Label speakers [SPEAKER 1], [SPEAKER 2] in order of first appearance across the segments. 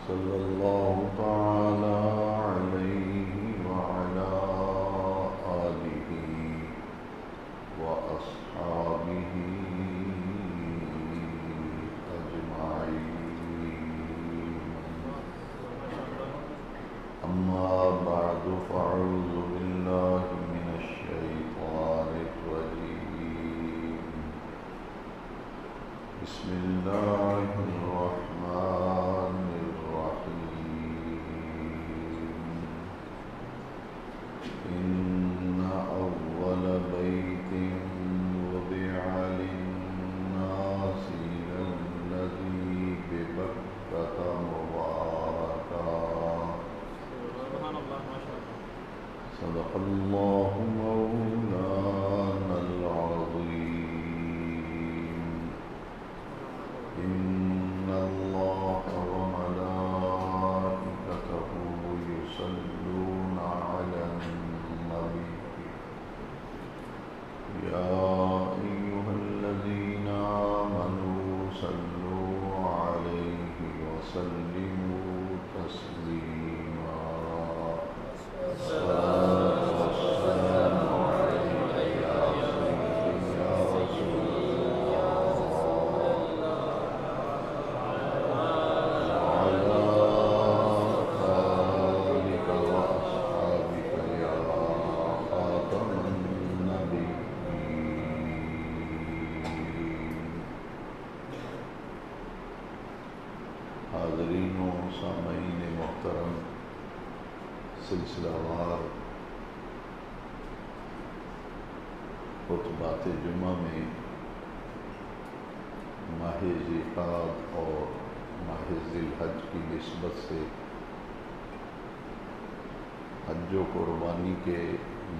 [SPEAKER 1] صلى الله تعالى عليه وعلى آله وأصحابه أجمعين. أما بعد فأعوذ بالله من الشيطان الرجيم. بسم الله الرحمن إن أول بيت وضع للناس للذي ببكة مباركا صدق الله مولانا العظيم. إن الله وملائكته يصلون على النبي يا أيها الذين آمنوا صلوا عليه وسلموا تسليما. الصلاة والسلام عليك يا سيدي يا رسول الله وعلى آلك وأصحابك يا خاتم النبيين. حاضرین و سامعین محترم، سلسلہ وار خطبات جمعہ میں ماہ ذی القعدہ اور ماہ ذی الحج کی نسبت سے حج و قربانی کے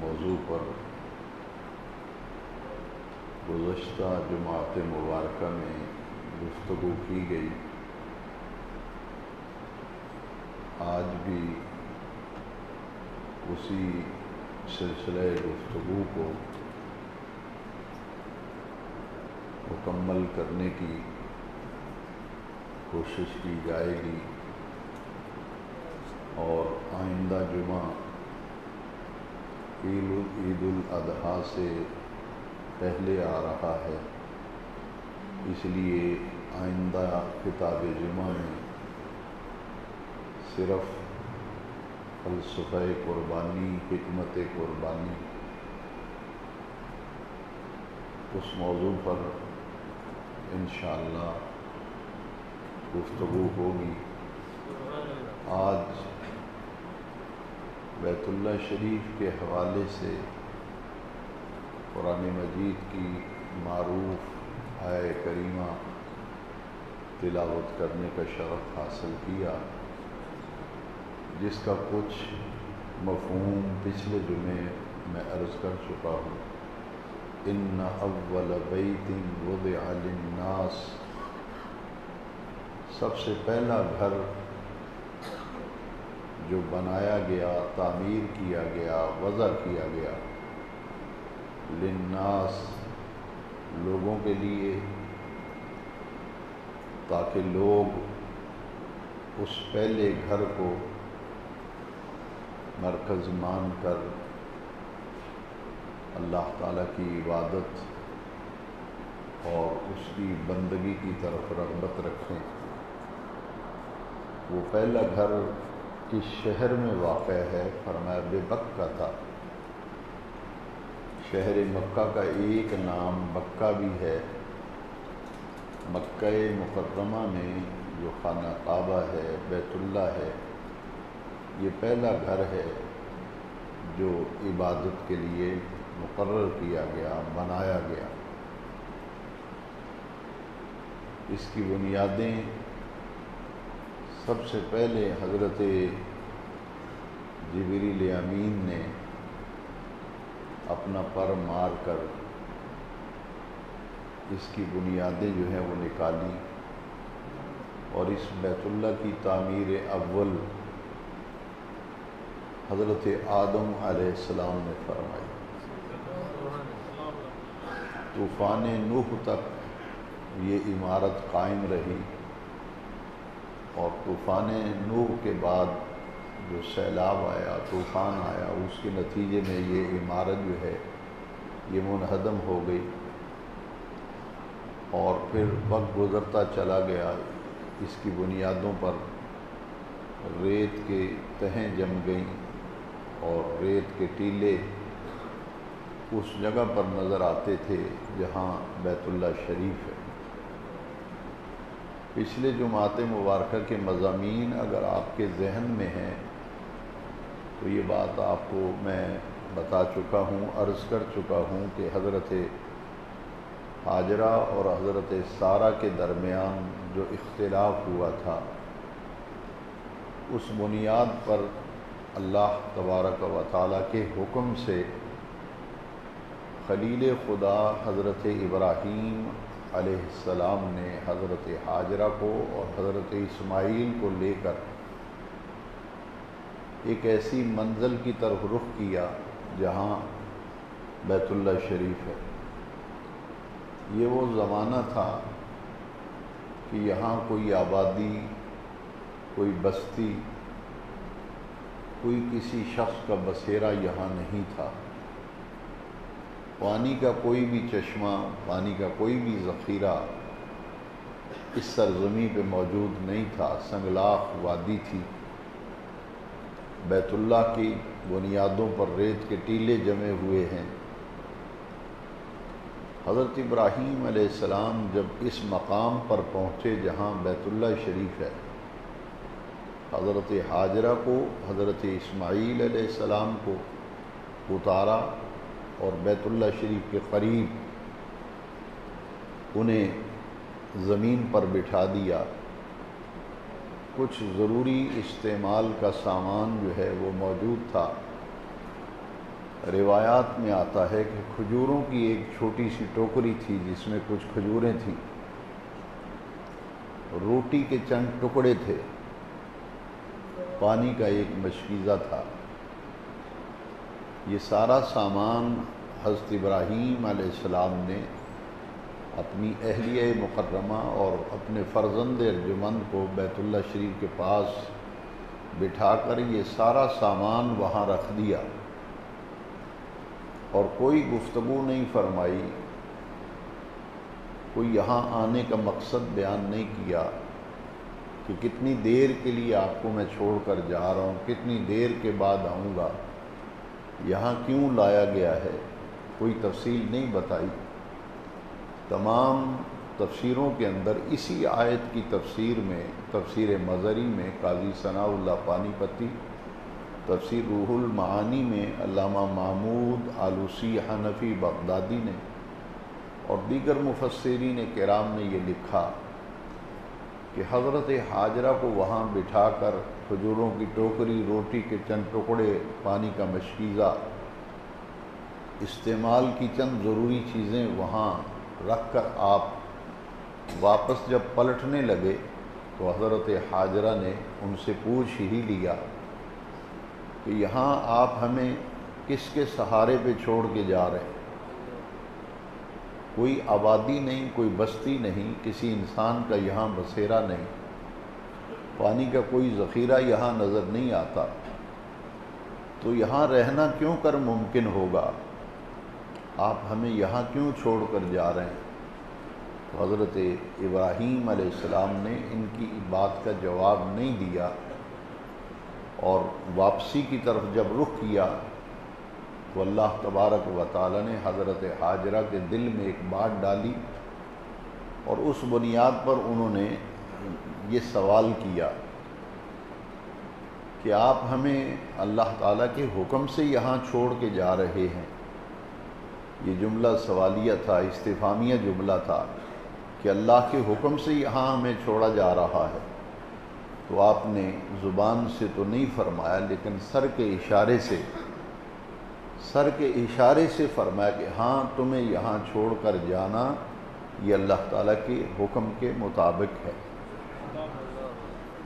[SPEAKER 1] موضوع پر گزشتہ جمعات مبارکہ میں گفتگو کی گئی. آج بھی اسی سلسلہ گفتگو کو مکمل کرنے کی کوشش کی جائے گی، اور آئندہ جمعہ عید الاضحیٰ سے پہلے آ رہا ہے، اس لیے آئندہ خطاب جمعہ میں صرف فلسفہ قربانی، حکمت قربانی، اس موضوع پر انشاءاللہ گفتگو ہوگی. آج بیت اللہ شریف کے حوالے سے قرآن مجید کی معروف آیہ کریمہ تلاوت کرنے کا شرف حاصل کیا، جس کا کچھ مفہوم پچھلے جمعے میں عرض کر چکا ہوں. ان اول بیت وضع للناس، سب سے پہلا گھر جو بنایا گیا، تعمیر کیا گیا، وضع کیا گیا، للناس، لوگوں کے لیے، تاکہ لوگ اس پہلے گھر کو مرکز مان کر اللہ تعالیٰ کی عبادت اور اس کی بندگی کی طرف رغبت رکھیں. وہ پہلا گھر کس شہر میں واقع ہے؟ فرمایا ببکہ تھا. شہر مکہ کا ایک نام بکہ بھی ہے. مکہ مکرمہ میں جو خانہ کعبہ ہے، بیت اللہ ہے، یہ پہلا گھر ہے جو عبادت کے لیے مقرر کیا گیا، بنایا گیا. اس کی بنیادیں سب سے پہلے حضرت جبریل امین نے اپنا پر مار کر اس کی بنیادیں جو ہیں وہ نکالی، اور اس بیت اللہ کی تعمیر اول حضرت آدم علیہ السلام نے فرمائی. طوفان نوح تک یہ عمارت قائم رہی. اور طوفان نوح کے بعد جو سیلاب آیا، طوفان آیا، اس کے نتیجے میں یہ عمارت جو ہے یہ منہدم ہو گئی، اور پھر وقت گزرتا چلا گیا، اس کی بنیادوں پر ریت کے تہیں جم گئیں اور ریت کے ٹیلے اس جگہ پر نظر آتے تھے جہاں بیت اللہ شریف ہے۔ پچھلے جمعات مبارکہ کے مضامین اگر آپ کے ذہن میں ہیں تو یہ بات آپ کو میں بتا چکا ہوں، عرض کر چکا ہوں کہ حضرت ہاجرہ اور حضرت سارہ کے درمیان جو اختلاف ہوا تھا، اس بنیاد پر اللہ تبارک و تعالیٰ کے حکم سے خلیل خدا حضرت ابراہیم علیہ السلام نے حضرت ہاجرہ کو اور حضرت اسماعیل کو لے کر ایک ایسی منزل کی طرف رخ کیا جہاں بیت اللہ شریف ہے۔ یہ وہ زمانہ تھا کہ یہاں کوئی آبادی، کوئی بستی، کوئی کسی شخص کا بسیرا یہاں نہیں تھا۔ پانی کا کوئی بھی چشمہ، پانی کا کوئی بھی ذخیرہ اس سرزمین پہ موجود نہیں تھا، سنگلاخ وادی تھی۔ بیت اللہ کی بنیادوں پر ریت کے ٹیلے جمے ہوئے ہیں۔ حضرت ابراہیم علیہ السلام جب اس مقام پر پہنچے جہاں بیت اللہ شریف ہے، حضرت ہاجرہ کو، حضرت اسماعیل علیہ السلام کو اتارا اور بیت اللہ شریف کے قریب انہیں زمین پر بٹھا دیا۔ کچھ ضروری استعمال کا سامان جو ہے وہ موجود تھا۔ روایات میں آتا ہے کہ کھجوروں کی ایک چھوٹی سی ٹوکری تھی جس میں کچھ کھجوریں تھیں، روٹی کے چند ٹکڑے تھے، پانی کا ایک مشکیزہ تھا۔ یہ سارا سامان حضرت ابراہیم علیہ السلام نے اپنی اہلیہ مکرمہ اور اپنے فرزند ارجمند کو بیت اللہ شریف کے پاس بٹھا کر یہ سارا سامان وہاں رکھ دیا، اور کوئی گفتگو نہیں فرمائی، کوئی یہاں آنے کا مقصد بیان نہیں کیا کہ کتنی دیر کے لیے آپ کو میں چھوڑ کر جا رہا ہوں، کتنی دیر کے بعد آؤں گا، یہاں کیوں لایا گیا ہے، کوئی تفصیل نہیں بتائی۔ تمام تفسیروں کے اندر اسی آیت کی تفسیر میں، تفسیر مظہری میں قاضی ثناء اللہ پانی پتی، تفسیر روح المعانی میں علامہ محمود آلوسی حنفی بغدادی نے اور دیگر مفسرین کرام نے یہ لکھا کہ حضرت ہاجرہ کو وہاں بٹھا کر کھجوروں کی ٹوکری، روٹی کے چند ٹکڑے، پانی کا مشکیزہ، استعمال کی چند ضروری چیزیں وہاں رکھ کر آپ واپس جب پلٹنے لگے تو حضرت ہاجرہ نے ان سے پوچھ ہی لیا کہ یہاں آپ ہمیں کس کے سہارے پہ چھوڑ کے جا رہے ہیں؟ کوئی آبادی نہیں، کوئی بستی نہیں، کسی انسان کا یہاں بسیرا نہیں، پانی کا کوئی ذخیرہ یہاں نظر نہیں آتا، تو یہاں رہنا کیوں کر ممکن ہوگا؟ آپ ہمیں یہاں کیوں چھوڑ کر جا رہے ہیں؟ تو حضرت ابراہیم علیہ السلام نے ان کی بات کا جواب نہیں دیا، اور واپسی کی طرف جب رخ کیا تو اللہ تبارک و تعالی نے حضرت ہاجرہ کے دل میں ایک بات ڈالی، اور اس بنیاد پر انہوں نے یہ سوال کیا کہ آپ ہمیں اللہ تعالیٰ کے حکم سے یہاں چھوڑ کے جا رہے ہیں۔ یہ جملہ سوالیہ تھا، استفہامیہ جملہ تھا کہ اللہ کے حکم سے یہاں ہمیں چھوڑا جا رہا ہے۔ تو آپ نے زبان سے تو نہیں فرمایا، لیکن سر کے اشارے سے فرمایا کہ ہاں تمہیں یہاں چھوڑ کر جانا یہ اللہ تعالیٰ کے حکم کے مطابق ہے،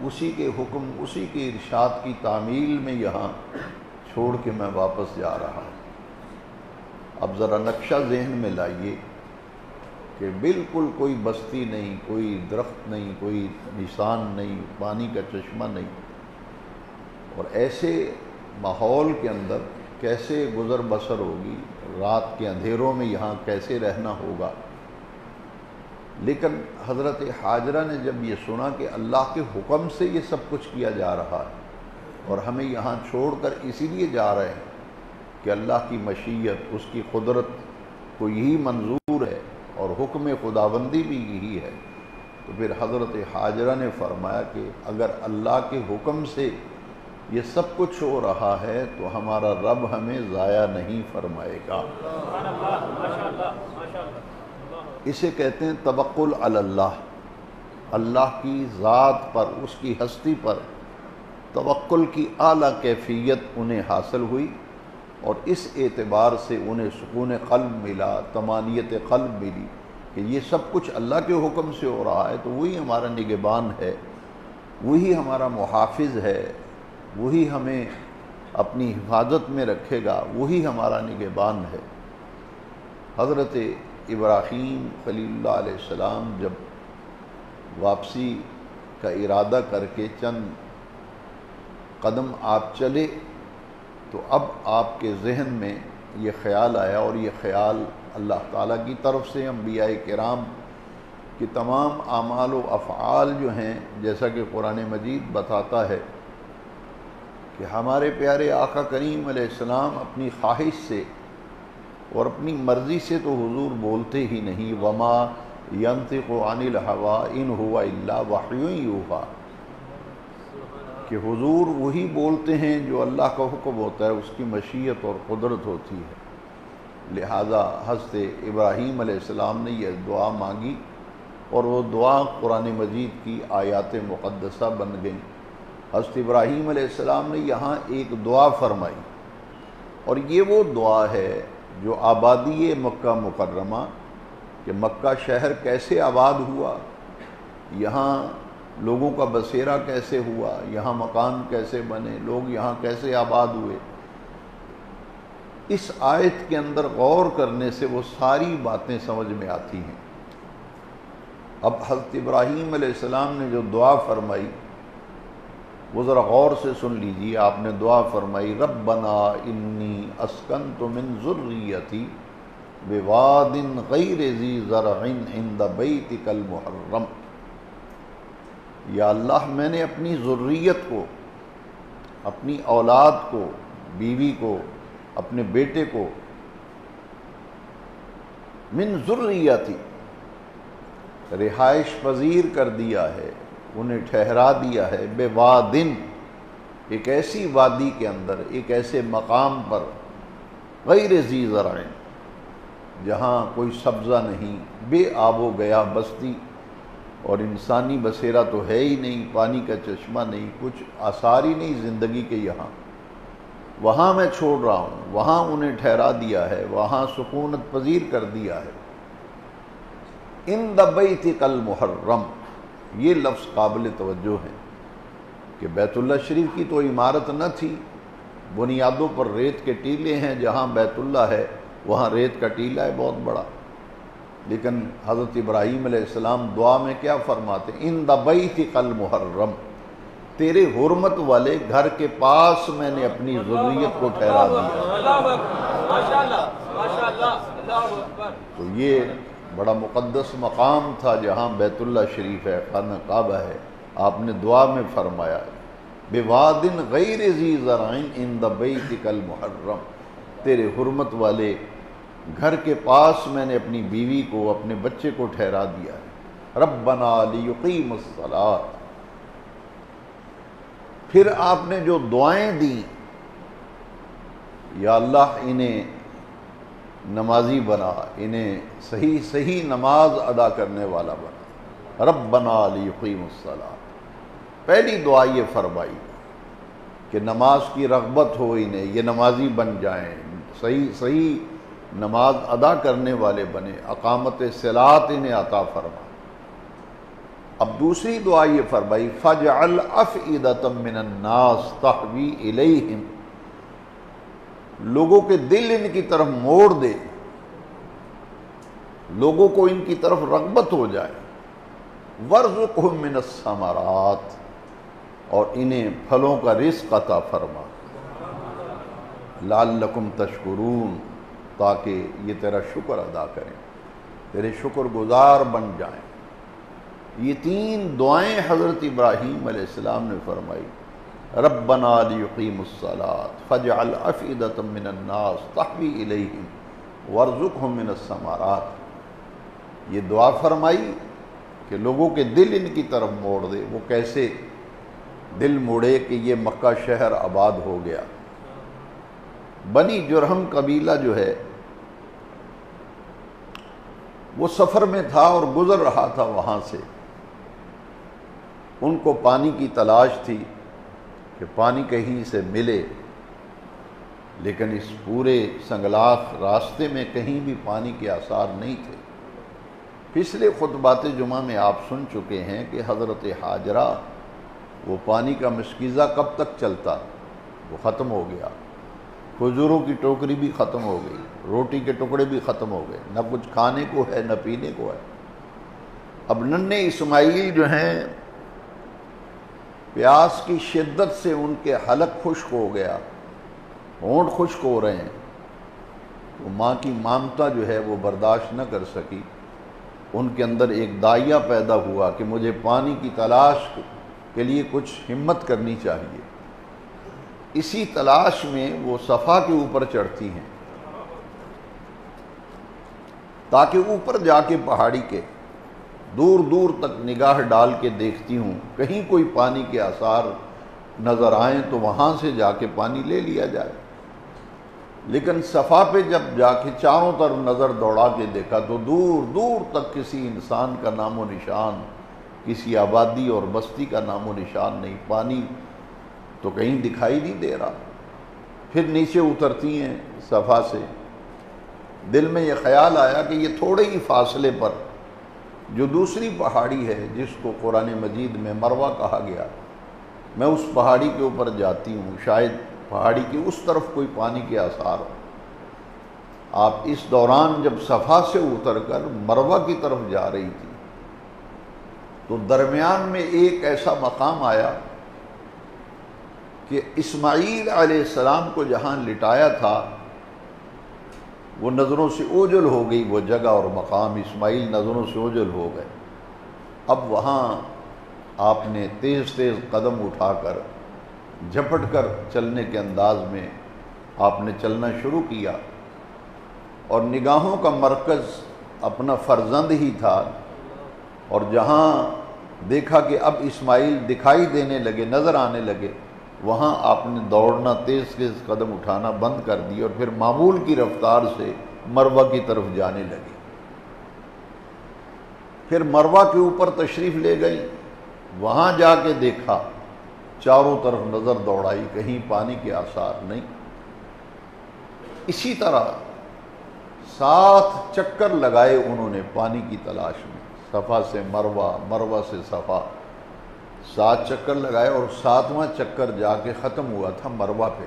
[SPEAKER 1] اسی کے حکم، اسی کے ارشاد کی تعمیل میں یہاں چھوڑ کے میں واپس جا رہا ہوں۔ اب ذرا نقشہ ذہن میں لائیے کہ بالکل کوئی بستی نہیں، کوئی درخت نہیں، کوئی نشان نہیں، پانی کا چشمہ نہیں، اور ایسے ماحول کے اندر کیسے گزر بسر ہوگی، رات کے اندھیروں میں یہاں کیسے رہنا ہوگا۔ لیکن حضرت حاجرہ نے جب یہ سنا کہ اللہ کے حکم سے یہ سب کچھ کیا جا رہا ہے اور ہمیں یہاں چھوڑ کر اسی لیے جا رہے ہیں کہ اللہ کی مشیت، اس کی قدرت کو یہی منظور ہے اور حکم خداوندی بھی یہی ہے، تو پھر حضرت حاجرہ نے فرمایا کہ اگر اللہ کے حکم سے یہ سب کچھ ہو رہا ہے تو ہمارا رب ہمیں ضائع نہیں فرمائے گا۔ اسے کہتے ہیں توکل علی اللہ، اللہ کی ذات پر، اس کی ہستی پر توکل کی اعلیٰ کیفیت انہیں حاصل ہوئی، اور اس اعتبار سے انہیں سکون قلب ملا، طمانینت قلب ملی کہ یہ سب کچھ اللہ کے حکم سے ہو رہا ہے تو وہی ہمارا نگہبان ہے، وہی ہمارا محافظ ہے، وہی ہمیں اپنی حفاظت میں رکھے گا، وہی ہمارا نگہبان ہے۔ حضرت ابراہیم خلیل اللہ علیہ السلام جب واپسی کا ارادہ کر کے چند قدم آپ چلے تو اب آپ کے ذہن میں یہ خیال آیا، اور یہ خیال اللہ تعالیٰ کی طرف سے انبیاء کرام کی تمام اعمال و افعال جو ہیں، جیسا کہ قرآن مجید بتاتا ہے کہ ہمارے پیارے آقا کریم علیہ السلام اپنی خواہش سے اور اپنی مرضی سے تو حضور بولتے ہی نہیں، وما ینطق عن الہوی ان ہوا الا وحی یوحی، کہ حضور وہی بولتے ہیں جو اللہ کا حکم ہوتا ہے، اس کی مشیت اور قدرت ہوتی ہے۔ لہذا حضرت ابراہیم علیہ السلام نے یہ دعا مانگی، اور وہ دعا قرآن مجید کی آیات مقدسہ بن گئیں۔ حضرت ابراہیم علیہ السلام نے یہاں ایک دعا فرمائی، اور یہ وہ دعا ہے جو آبادی مکہ مکرمہ، کہ مکہ شہر کیسے آباد ہوا، یہاں لوگوں کا بسیرا کیسے ہوا، یہاں مکان کیسے بنے، لوگ یہاں کیسے آباد ہوئے، اس آیت کے اندر غور کرنے سے وہ ساری باتیں سمجھ میں آتی ہیں۔ اب حضرت ابراہیم علیہ السلام نے جو دعا فرمائی وہ ذرا غور سے سن لیجیے۔ آپ نے دعا فرمائی ربنا انی اسکنت من ذریتی بواد غیر ذی زرع عند بیتک المحرم، یا اللہ میں نے اپنی ذریت کو، اپنی اولاد کو، بیوی کو، اپنے بیٹے کو من ذریتی رہائش پذیر کر دیا ہے، انہیں ٹھہرا دیا ہے، بے وادن ایک ایسی وادی کے اندر، ایک ایسے مقام پر، غیر ذی زرع جہاں کوئی سبزہ نہیں، بے آب و گیا بستی، اور انسانی بسیرا تو ہے ہی نہیں، پانی کا چشمہ نہیں، کچھ آثار ہی نہیں زندگی کے، یہاں وہاں میں چھوڑ رہا ہوں، وہاں انہیں ٹھہرا دیا ہے، وہاں سکونت پذیر کر دیا ہے۔ عند بیتک المحرم، یہ لفظ قابل توجہ ہے کہ بیت اللہ شریف کی تو عمارت نہ تھی، بنیادوں پر ریت کے ٹیلے ہیں، جہاں بیت اللہ ہے وہاں ریت کا ٹیلہ ہے بہت بڑا، لیکن حضرت ابراہیم علیہ السلام دعا میں کیا فرماتے ہیں؟ عند بیتک المحرم، تیرے حرمت والے گھر کے پاس میں نے اپنی ذریت کو ٹھہرا دیا۔ تو یہ بڑا مقدس مقام تھا جہاں بیت اللہ شریف ہے، خانہ کعبہ ہے۔ آپ نے دعا میں فرمایا بواد غیر ذی زرع عند بیتک المحرم، تیرے حرمت والے گھر کے پاس میں نے اپنی بیوی کو، اپنے بچے کو ٹھہرا دیا ہے۔ ربنا لیقیم الصلاۃ، پھر آپ نے جو دعائیں دیں، یا اللہ انہیں نمازی بنا، انہیں صحیح نماز ادا کرنے والا بنا۔ ربنا لیقیم الصلاۃ، پہلی دعا یہ فرمائی کہ نماز کی رغبت ہو انہیں، یہ نمازی بن جائیں، صحیح نماز ادا کرنے والے بنے، اقامت صلاۃ انہیں عطا فرما۔ اب دوسری دعا یہ فرمائی فَاجْعَلْ أَفْئِدَةً مِّنَ النَّاسِ تَهْوِي إِلَيْهِمْ، لوگوں کے دل ان کی طرف موڑ دے، لوگوں کو ان کی طرف رغبت ہو جائے۔ وَارْزُقْهُم مِّنَ الثَّمَرَاتِ، اور انہیں پھلوں کا رزق عطا فرما، لَعَلَّكُمْ تَشْكُرُونَ، تاکہ یہ تیرا شکر ادا کریں، تیرے شکر گزار بن جائیں۔ یہ 3 دعائیں حضرت ابراہیم علیہ السلام نے فرمائی، ربنا لیقیموا الصلاۃ فاجعل افئدۃ من الناس تہوی الیہم وارزقہم من الثمرات۔ یہ دعا فرمائی کہ لوگوں کے دل ان کی طرف موڑ دے۔ وہ کیسے دل موڑے کہ یہ مکہ شہر آباد ہو گیا۔ بنی جرہم قبیلہ جو ہے وہ سفر میں تھا اور گزر رہا تھا وہاں سے، ان کو پانی کی تلاش تھی کہ پانی کہیں سے ملے، لیکن اس پورے سنگلاخ راستے میں کہیں بھی پانی کے آثار نہیں تھے۔ پچھلے خطبات جمعہ میں آپ سن چکے ہیں کہ حضرت حاجرہ، وہ پانی کا مشکیزہ کب تک چلتا، وہ ختم ہو گیا، کھجوروں کی ٹوکری بھی ختم ہو گئی، روٹی کے ٹکڑے بھی ختم ہو گئے، نہ کچھ کھانے کو ہے نہ پینے کو ہے۔ اب ننھے اسماعیل جو ہیں، پیاس کی شدت سے ان کے حلق خشک ہو گیا، ہونٹ خشک ہو رہے ہیں، تو ماں کی مامتا جو ہے وہ برداشت نہ کر سکی، ان کے اندر ایک داعیہ پیدا ہوا کہ مجھے پانی کی تلاش کے لیے کچھ ہمت کرنی چاہیے۔ اسی تلاش میں وہ صفا کے اوپر چڑھتی ہیں، تاکہ اوپر جا کے پہاڑی کے دور دور تک نگاہ ڈال کے دیکھتی ہوں، کہیں کوئی پانی کے آثار نظر آئیں تو وہاں سے جا کے پانی لے لیا جائے۔ لیکن صفا پہ جب جا کے چاروں طرف نظر دوڑا کے دیکھا تو دور دور تک کسی انسان کا نام و نشان، کسی آبادی اور بستی کا نام و نشان نہیں، پانی تو کہیں دکھائی نہیں دے رہا۔ پھر نیچے اترتی ہیں صفا سے، دل میں یہ خیال آیا کہ یہ تھوڑے ہی فاصلے پر جو دوسری پہاڑی ہے جس کو قرآن مجید میں مروہ کہا گیا، میں اس پہاڑی کے اوپر جاتی ہوں، شاید پہاڑی کی اس طرف کوئی پانی کے آثار ہو۔ آپ اس دوران جب صفا سے اتر کر مروہ کی طرف جا رہی تھی تو درمیان میں ایک ایسا مقام آیا کہ اسماعیل علیہ السلام کو جہاں لٹایا تھا وہ نظروں سے اوجھل ہو گئی، وہ جگہ اور مقام، اسماعیل نظروں سے اوجھل ہو گئے۔ اب وہاں آپ نے تیز تیز قدم اٹھا کر جھپٹ کر چلنے کے انداز میں آپ نے چلنا شروع کیا، اور نگاہوں کا مرکز اپنا فرزند ہی تھا، اور جہاں دیکھا کہ اب اسماعیل دکھائی دینے لگے، نظر آنے لگے، وہاں آپ نے دوڑنا، تیز تیز قدم اٹھانا بند کر دی اور پھر معمول کی رفتار سے مروہ کی طرف جانے لگی۔ پھر مروہ کے اوپر تشریف لے گئی، وہاں جا کے دیکھا، چاروں طرف نظر دوڑائی، کہیں پانی کے آثار نہیں۔ اسی طرح 7 چکر لگائے انہوں نے پانی کی تلاش میں، صفا سے مروہ، مروہ سے صفا، 7 چکر لگائے، اور 7واں چکر جا کے ختم ہوا تھا مروہ پہ۔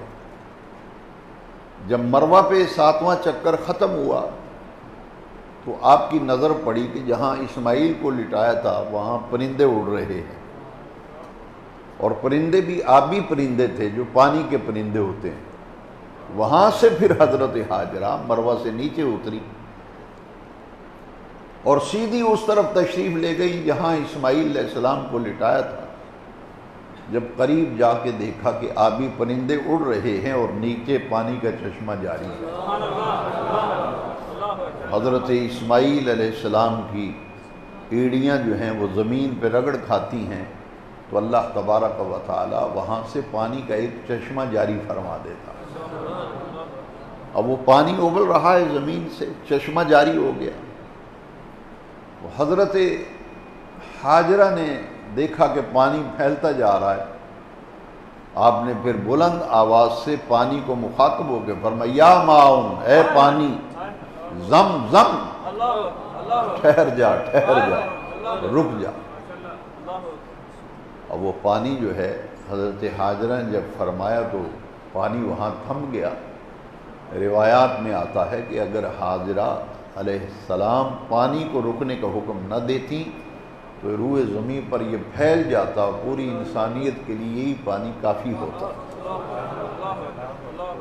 [SPEAKER 1] جب مروہ پہ 7واں چکر ختم ہوا تو آپ کی نظر پڑی کہ جہاں اسماعیل کو لٹایا تھا وہاں پرندے اڑ رہے ہیں، اور پرندے بھی آبی پرندے تھے جو پانی کے پرندے ہوتے ہیں۔ وہاں سے پھر حضرت حاجرہ مروہ سے نیچے اتری اور سیدھی اس طرف تشریف لے گئی جہاں اسماعیل علیہ السلام کو لٹایا تھا۔ جب قریب جا کے دیکھا کہ آبی پرندے اڑ رہے ہیں اور نیچے پانی کا چشمہ جاری ہے، حضرت اسماعیل علیہ السلام کی ایڑیاں جو ہیں وہ زمین پہ رگڑ کھاتی ہیں تو اللہ تبارک و تعالی وہاں سے پانی کا ایک چشمہ جاری فرما دیتا۔ اب وہ پانی ابل رہا ہے زمین سے، چشمہ جاری ہو گیا۔ حضرت حاجرہ نے دیکھا کہ پانی پھیلتا جا رہا ہے، آپ نے پھر بلند آواز سے پانی کو مخاطب ہو کے فرمایا، یا معاون، اے پانی، زم زم، ٹھہر جا ٹھہر جا، رک جا۔ اور وہ پانی جو ہے حضرت حاجرہ نے جب فرمایا تو پانی وہاں تھم گیا۔ روایات میں آتا ہے کہ اگر حاجرہ علیہ السلام پانی کو رکنے کا حکم نہ دیتی تو روئے زمین پر یہ پھیل جاتا، پوری انسانیت کے لیے یہی پانی کافی ہوتا۔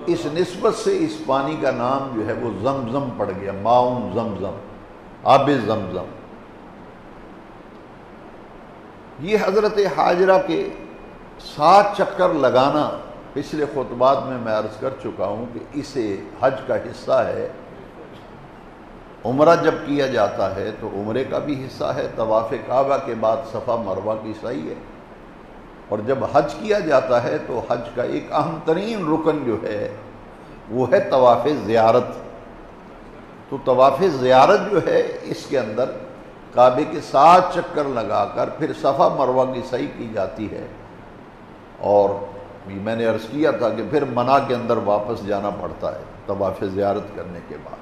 [SPEAKER 1] اس نسبت سے اس پانی کا نام جو ہے وہ زمزم پڑ گیا، ماؤن زمزم، آب زمزم۔ یہ حضرت حاجرہ کے 7 چکر لگانا پچھلے خطبات میں عرض کر چکا ہوں کہ اسے حج کا حصہ ہے۔ عمرہ جب کیا جاتا ہے تو عمرے کا بھی حصہ ہے، طواف کعبہ کے بعد صفا مروہ کی سعی ہے، اور جب حج کیا جاتا ہے تو حج کا ایک اہم ترین رکن جو ہے وہ ہے طواف زیارت۔ تو طواف زیارت جو ہے اس کے اندر کعبے کے 7 چکر لگا کر پھر صفا مروہ کی سعی کی جاتی ہے، اور میں نے عرض کیا تھا کہ پھر منا کے اندر واپس جانا پڑتا ہے طواف زیارت کرنے کے بعد۔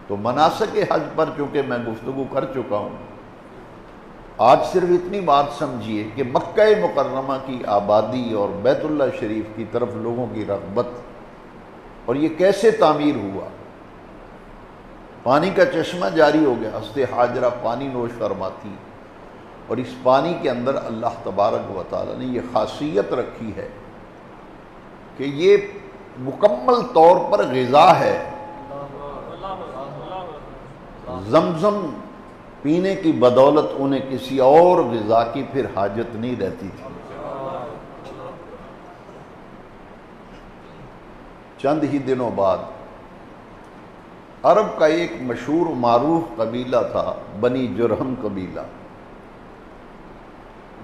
[SPEAKER 1] تو مناسک حج پر چونکہ میں گفتگو کر چکا ہوں، آج صرف اتنی بات سمجھیے کہ مکہ مکرمہ کی آبادی اور بیت اللہ شریف کی طرف لوگوں کی رغبت، اور یہ کیسے تعمیر ہوا۔ پانی کا چشمہ جاری ہو گیا، حضرت حاجرہ پانی نوش فرماتی، اور اس پانی کے اندر اللہ تبارک و تعالی نے یہ خاصیت رکھی ہے کہ یہ مکمل طور پر غذا ہے۔ زمزم پینے کی بدولت انہیں کسی اور غذا کی پھر حاجت نہیں رہتی تھی۔ چند ہی دنوں بعد عرب کا ایک مشہور و معروف قبیلہ تھا، بنی جرہم قبیلہ۔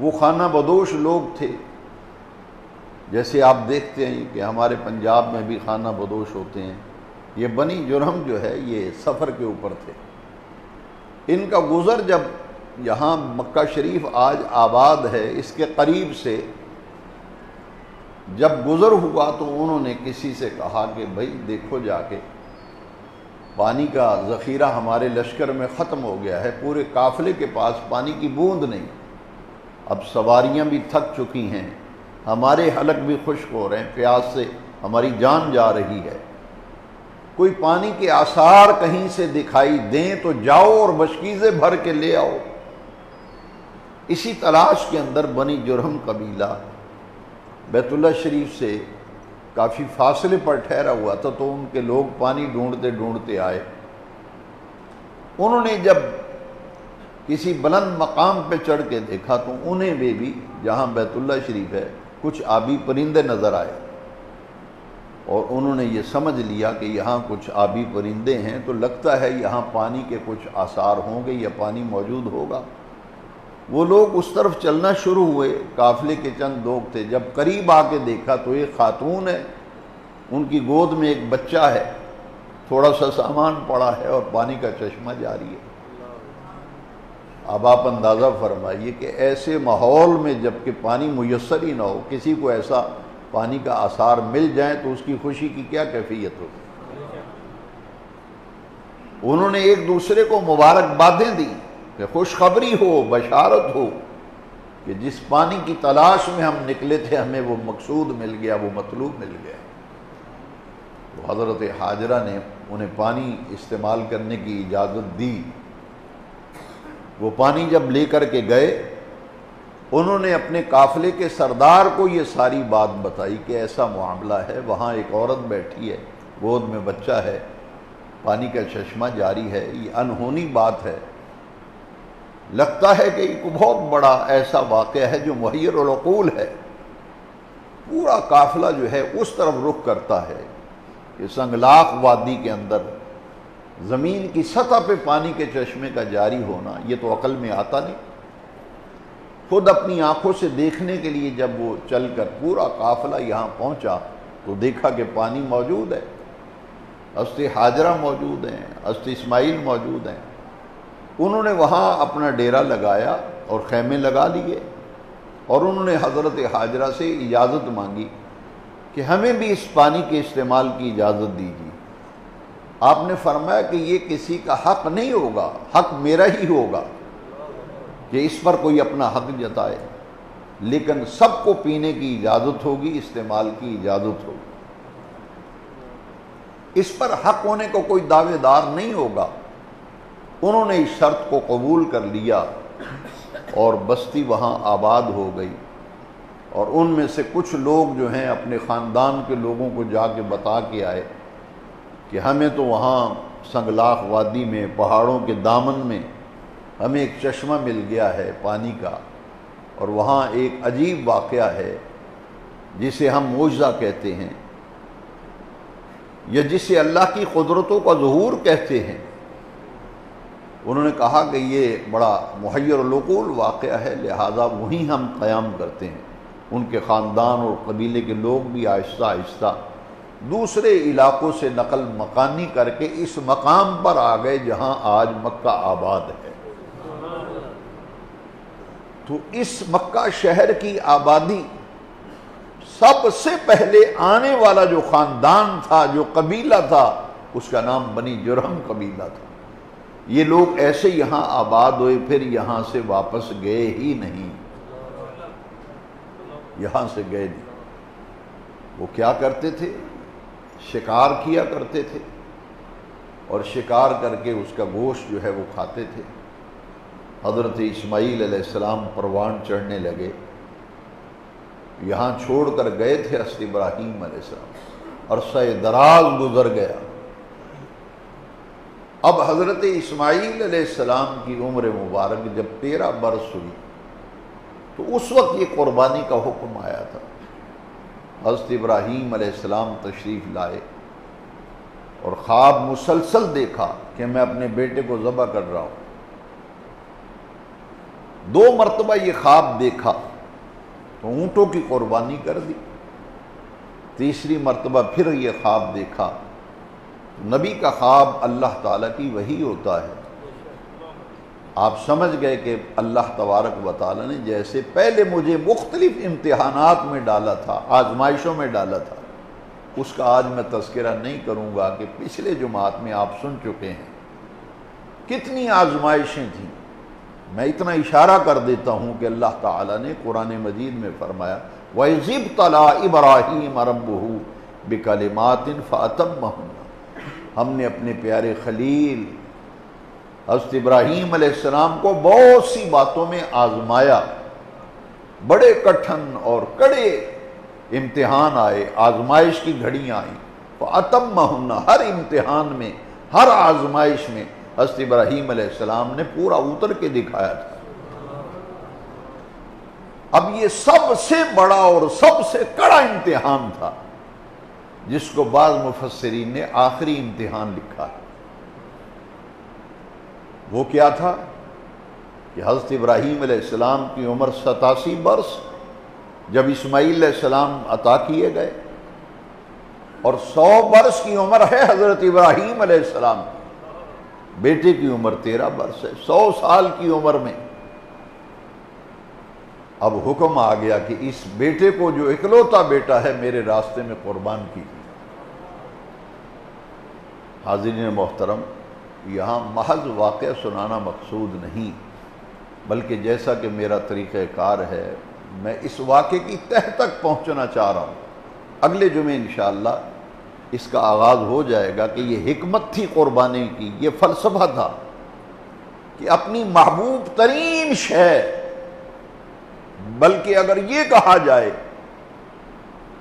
[SPEAKER 1] وہ خانہ بدوش لوگ تھے، جیسے آپ دیکھتے ہیں کہ ہمارے پنجاب میں بھی خانہ بدوش ہوتے ہیں۔ یہ بنی جرہم جو ہے یہ سفر کے اوپر تھے۔ ان کا گزر جب یہاں مکہ شریف آج آباد ہے اس کے قریب سے جب گزر ہوا تو انہوں نے کسی سے کہا کہ بھائی دیکھو جا کے پانی کا ذخیرہ ہمارے لشکر میں ختم ہو گیا ہے، پورے قافلے کے پاس پانی کی بوند نہیں، اب سواریاں بھی تھک چکی ہیں، ہمارے حلق بھی خشک ہو رہے ہیں، پیاس سے ہماری جان جا رہی ہے، کوئی پانی کے آثار کہیں سے دکھائی دیں تو جاؤ اور بشکیزیں بھر کے لے آؤ۔ اسی تلاش کے اندر بنی جرہم قبیلہ بیت اللہ شریف سے کافی فاصلے پر ٹھہرا ہوا تھا، تو ان کے لوگ پانی ڈھونڈتے ڈھونڈتے آئے۔ انہوں نے جب کسی بلند مقام پہ چڑھ کے دیکھا تو انہیں بھی جہاں بیت اللہ شریف ہے کچھ آبی پرندے نظر آئے، اور انہوں نے یہ سمجھ لیا کہ یہاں کچھ آبی پرندے ہیں تو لگتا ہے یہاں پانی کے کچھ آثار ہوں گے یا پانی موجود ہوگا۔ وہ لوگ اس طرف چلنا شروع ہوئے، قافلے کے چند لوگ تھے، جب قریب آ کے دیکھا تو ایک خاتون ہے، ان کی گود میں ایک بچہ ہے، تھوڑا سا سامان پڑا ہے اور پانی کا چشمہ جاری ہے۔ اب آپ اندازہ فرمائیے کہ ایسے ماحول میں جب کہ پانی میسر ہی نہ ہو، کسی کو ایسا پانی کا آثار مل جائیں تو اس کی خوشی کی کیا کیفیت ہو۔ انہوں نے ایک دوسرے کو مبارکبادیں دی کہ خوشخبری ہو، بشارت ہو کہ جس پانی کی تلاش میں ہم نکلے تھے ہمیں وہ مقصود مل گیا، وہ مطلوب مل گیا۔ تو حضرت حاجرہ نے انہیں پانی استعمال کرنے کی اجازت دی۔ وہ پانی جب لے کر کے گئے، انہوں نے اپنے قافلے کے سردار کو یہ ساری بات بتائی کہ ایسا معاملہ ہے، وہاں ایک عورت بیٹھی ہے، گود میں بچہ ہے، پانی کا چشمہ جاری ہے، یہ انہونی بات ہے، لگتا ہے کہ ایک بہت بڑا ایسا واقعہ ہے جو محیر العقول ہے۔ پورا قافلہ جو ہے اس طرف رخ کرتا ہے کہ سنگلاخ وادی کے اندر زمین کی سطح پہ پانی کے چشمے کا جاری ہونا یہ تو عقل میں آتا نہیں۔ خود اپنی آنکھوں سے دیکھنے کے لیے جب وہ چل کر پورا قافلہ یہاں پہنچا تو دیکھا کہ پانی موجود ہے، حضرت حاجرہ موجود ہیں، حضرت اسماعیل موجود ہیں۔ انہوں نے وہاں اپنا ڈیرا لگایا اور خیمے لگا لیے، اور انہوں نے حضرت حاجرہ سے اجازت مانگی کہ ہمیں بھی اس پانی کے استعمال کی اجازت دیجیے۔ آپ نے فرمایا کہ یہ کسی کا حق نہیں ہوگا، حق میرا ہی ہوگا کہ اس پر کوئی اپنا حق جتائے، لیکن سب کو پینے کی اجازت ہوگی، استعمال کی اجازت ہوگی۔ اس پر حق ہونے کو کوئی دعوے دار نہیں ہوگا انہوں نے اس شرط کو قبول کر لیا اور بستی وہاں آباد ہو گئی، اور ان میں سے کچھ لوگ جو ہیں اپنے خاندان کے لوگوں کو جا کے بتا کے آئے کہ ہمیں تو وہاں سنگلاخ وادی میں پہاڑوں کے دامن میں ہمیں ایک چشمہ مل گیا ہے پانی کا، اور وہاں ایک عجیب واقعہ ہے جسے ہم معجزہ کہتے ہیں یا جسے اللہ کی قدرتوں کا ظہور کہتے ہیں۔ انہوں نے کہا کہ یہ بڑا محیر العقول واقعہ ہے، لہذا وہیں ہم قیام کرتے ہیں۔ ان کے خاندان اور قبیلے کے لوگ بھی آہستہ آہستہ دوسرے علاقوں سے نقل مکانی کر کے اس مقام پر آ گئے جہاں آج مکہ آباد ہے۔ تو اس مکہ شہر کی آبادی سب سے پہلے آنے والا جو خاندان تھا، جو قبیلہ تھا، اس کا نام بنی جرہم قبیلہ تھا۔ یہ لوگ ایسے یہاں آباد ہوئے، پھر یہاں سے واپس گئے ہی نہیں، یہاں سے گئے نہیں۔ وہ کیا کرتے تھے؟ شکار کیا کرتے تھے، اور شکار کر کے اس کا گوشت جو ہے وہ کھاتے تھے۔ حضرت اسماعیل علیہ السلام پروان چڑھنے لگے، یہاں چھوڑ کر گئے تھے حضرت ابراہیم علیہ السلام، عرصہ دراز گزر گیا۔ اب حضرت اسماعیل علیہ السلام کی عمر مبارک جب 13 برس ہوئی تو اس وقت یہ قربانی کا حکم آیا تھا۔ حضرت ابراہیم علیہ السلام تشریف لائے اور خواب مسلسل دیکھا کہ میں اپنے بیٹے کو ذبح کر رہا ہوں۔ 2 مرتبہ یہ خواب دیکھا تو اونٹوں کی قربانی کر دی، تیسری مرتبہ پھر یہ خواب دیکھا۔ نبی کا خواب اللہ تعالیٰ کی وحی ہوتا ہے، آپ سمجھ گئے کہ اللہ تبارک و تعالیٰ نے جیسے پہلے مجھے مختلف امتحانات میں ڈالا تھا، آزمائشوں میں ڈالا تھا، اس کا آج میں تذکرہ نہیں کروں گا کہ پچھلے جماعت میں آپ سن چکے ہیں کتنی آزمائشیں تھیں۔ میں اتنا اشارہ کر دیتا ہوں کہ اللہ تعالیٰ نے قرآن مجید میں فرمایا وَإِذِ ابْتَلَىٰ إِبْرَاهِيمَ رَبُّهُ بِكَلِمَاتٍ فَأَتَمَّهُنَّ، ہم نے اپنے پیارے خلیل حضرت ابراہیم علیہ السلام کو بہت سی باتوں میں آزمایا، بڑے کٹھن اور کڑے امتحان آئے، آزمائش کی گھڑیاں آئیں، فَأَتَمَّهُنَّ، ہر امتحان میں، ہر آزمائش میں حضرت ابراہیم علیہ السلام نے پورا اتر کے دکھایا تھا۔ اب یہ سب سے بڑا اور سب سے کڑا امتحان تھا جس کو بعض مفسرین نے آخری امتحان لکھا ہے۔ وہ کیا تھا کہ حضرت ابراہیم علیہ السلام کی عمر 87 برس جب اسماعیل علیہ السلام عطا کیے گئے، اور 100 برس کی عمر ہے حضرت ابراہیم علیہ السلام کی، بیٹے کی عمر 13 برس ہے، 100 سال کی عمر میں اب حکم آ گیا کہ اس بیٹے کو جو اکلوتا بیٹا ہے میرے راستے میں قربان کیجیے۔ حاضرین محترم، یہاں محض واقعہ سنانا مقصود نہیں، بلکہ جیسا کہ میرا طریقہ کار ہے میں اس واقعے کی تہ تک پہنچنا چاہ رہا ہوں۔ اگلے جمعے انشاءاللہ اس کا آغاز ہو جائے گا کہ یہ حکمت تھی قربانی کی، یہ فلسفہ تھا کہ اپنی محبوب ترین شے، بلکہ اگر یہ کہا جائے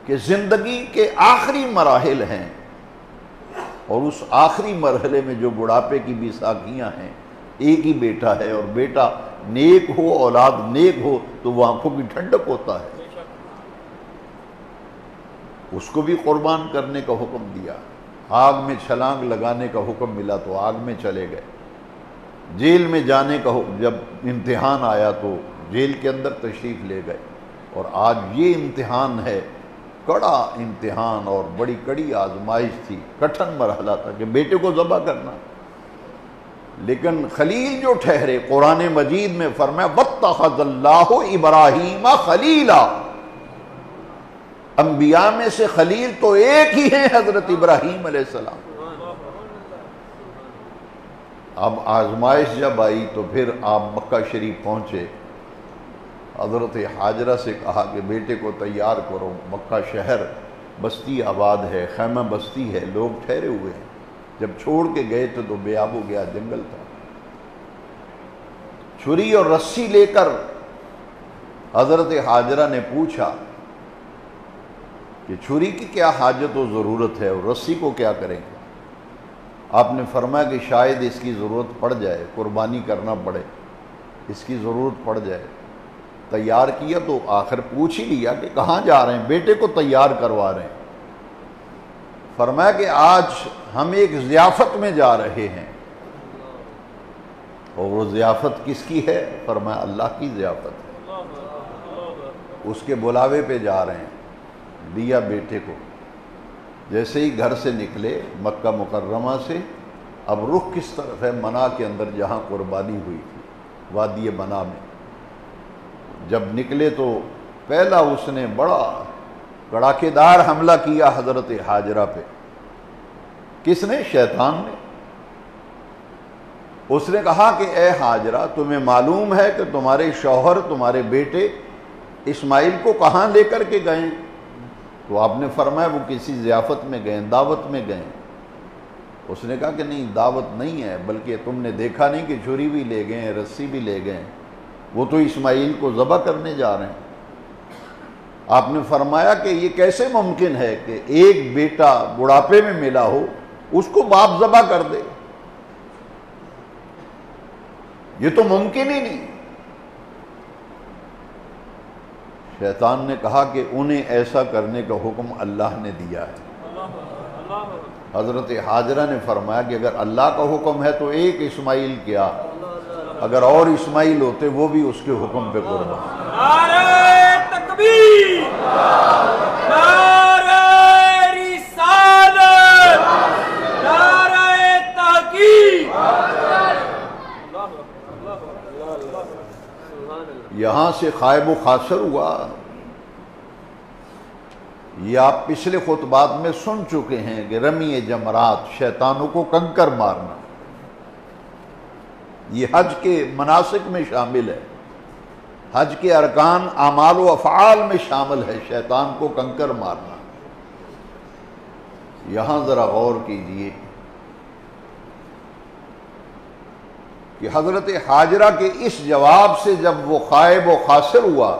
[SPEAKER 1] کہ زندگی کے آخری مراحل ہیں اور اس آخری مرحلے میں جو بڑھاپے کی بھی ساکیاں ہیں، ایک ہی بیٹا ہے اور بیٹا نیک ہو، اولاد نیک ہو تو وہ آنکھوں کی ٹھنڈک ہوتا ہے، اس کو بھی قربان کرنے کا حکم دیا۔ آگ میں چھلانگ لگانے کا حکم ملا تو آگ میں چلے گئے، جیل میں جانے کا جب امتحان آیا تو جیل کے اندر تشریف لے گئے، اور آج یہ امتحان ہے، کڑا امتحان اور بڑی کڑی آزمائش تھی، کٹھن مرحلہ تھا کہ بیٹے کو ذبح کرنا، لیکن خلیل جو ٹھہرے، قرآن مجید میں فرمایا وَاتَّخَذَ اللَّهُ إِبْرَاهِيمَ خَلِيلًا، انبیاء میں سے خلیل تو ایک ہی ہیں، حضرت ابراہیم علیہ السلام۔ اب آزمائش جب آئی تو پھر آپ مکہ شریف پہنچے، حضرت حاجرہ سے کہا کہ بیٹے کو تیار کرو، مکہ شہر بستی آباد ہے، خیمہ بستی ہے، لوگ ٹھہرے ہوئے ہیں۔ جب چھوڑ کے گئے تو بے آب و گیا جنگل تھا، چھری اور رسی لے کر حضرت حاجرہ نے پوچھا کہ چھری کی کیا حاجت و ضرورت ہے اور رسی کو کیا کریں گے؟ آپ نے فرمایا کہ شاید اس کی ضرورت پڑ جائے، قربانی کرنا پڑے، اس کی ضرورت پڑ جائے۔ تیار کیا تو آخر پوچھ ہی لیا کہ کہاں جا رہے ہیں، بیٹے کو تیار کروا رہے ہیں۔ فرمایا کہ آج ہم ایک ضیافت میں جا رہے ہیں، اور وہ ضیافت کس کی ہے؟ فرمایا اللہ کی ضیافت ہے، اس کے بلاوے پہ جا رہے ہیں۔ دیا بیٹے کو، جیسے ہی گھر سے نکلے مکہ مکرمہ سے، اب رخ کس طرف ہے؟ منا کے اندر جہاں قربانی ہوئی تھی، وادی منا میں۔ جب نکلے تو پہلا اس نے بڑا کڑاکے دار حملہ کیا حضرت حاجرہ پہ۔ کس نے؟ شیطان نے۔ اس نے کہا کہ اے حاجرہ، تمہیں معلوم ہے کہ تمہارے شوہر تمہارے بیٹے اسماعیل کو کہاں لے کر کے گئے؟ تو آپ نے فرمایا وہ کسی ضیافت میں گئے، دعوت میں گئے۔ اس نے کہا کہ نہیں، دعوت نہیں ہے، بلکہ تم نے دیکھا نہیں کہ چھری بھی لے گئے، رسی بھی لے گئے، وہ تو اسماعیل کو ذبح کرنے جا رہے ہیں۔ آپ نے فرمایا کہ یہ کیسے ممکن ہے کہ ایک بیٹا بڑھاپے میں ملا ہو، اس کو باپ ذبح کر دے؟ یہ تو ممکن ہی نہیں۔ شیطان نے کہا کہ انہیں ایسا کرنے کا حکم اللہ نے دیا ہے۔ حضرت حاجرہ نے فرمایا کہ اگر اللہ کا حکم ہے تو ایک اسماعیل کیا، اگر اور اسماعیل ہوتے وہ بھی اس کے حکم پہ قربان۔
[SPEAKER 2] نعرہ تکبیر، نعرہ رسالت، نعرہ تحقیق۔
[SPEAKER 1] یہاں سے خائب و خاسر ہوا۔ یہ آپ پچھلے خطبات میں سن چکے ہیں کہ رمی جمرات، شیطانوں کو کنکر مارنا، یہ حج کے مناسک میں شامل ہے، حج کے ارکان اعمال و افعال میں شامل ہے شیطان کو کنکر مارنا۔ یہاں ذرا غور کیجئے کہ حضرت حاجرہ کے اس جواب سے جب وہ خائب و خاسر ہوا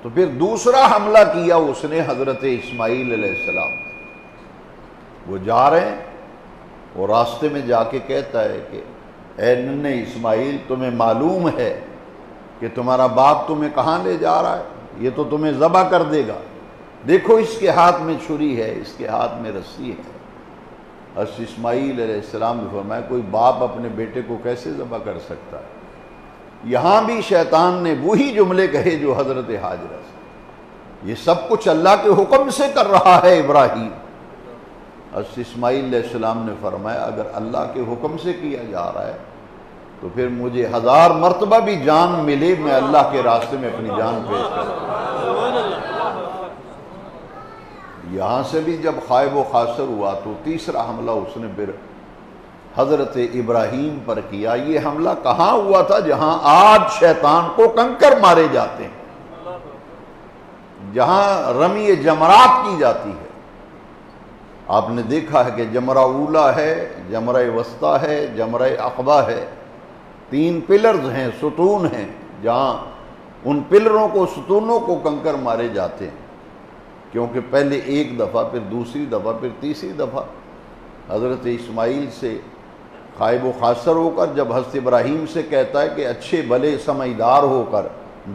[SPEAKER 1] تو پھر دوسرا حملہ کیا اس نے حضرت اسماعیل علیہ السلام۔ وہ جا رہے ہیں، وہ راستے میں جا کے کہتا ہے کہ اے ننھے اسماعیل، تمہیں معلوم ہے کہ تمہارا باپ تمہیں کہاں لے جا رہا ہے؟ یہ تو تمہیں ذبح کر دے گا، دیکھو اس کے ہاتھ میں چھری ہے، اس کے ہاتھ میں رسی ہے۔ حضرت اسماعیل علیہ السلام نے فرمایا کوئی باپ اپنے بیٹے کو کیسے ذبح کر سکتا ہے؟ یہاں بھی شیطان نے وہی جملے کہے جو حضرت حاجرہ سے، یہ سب کچھ اللہ کے حکم سے کر رہا ہے ابراہیم۔ حضرت اسماعیل علیہ السلام نے فرمایا اگر اللہ کے حکم سے کیا جا رہا ہے تو پھر مجھے 1000 مرتبہ بھی جان ملے، میں اللہ کے راستے میں اپنی جان پیش کروں۔ یہاں سے بھی جب خائب و خاسر ہوا تو تیسرا حملہ اس نے پھر حضرت ابراہیم پر کیا۔ یہ حملہ کہاں ہوا تھا؟ جہاں آج شیطان کو کنکر مارے جاتے ہیں، جہاں رمی جمرات کی جاتی ہے۔ آپ نے دیکھا ہے کہ جمرہ اولا ہے، جمرہ وسطیٰ ہے، جمرہ عقبہ ہے، 3 پلرز ہیں، ستون ہیں، جہاں ان پلروں کو، ستونوں کو کنکر مارے جاتے ہیں، کیونکہ پہلے ایک دفعہ، پھر دوسری دفعہ، پھر تیسری دفعہ حضرت اسماعیل سے خائب و خاسر ہو کر جب حضرت ابراہیم سے کہتا ہے کہ اچھے بھلے سمجھدار ہو کر،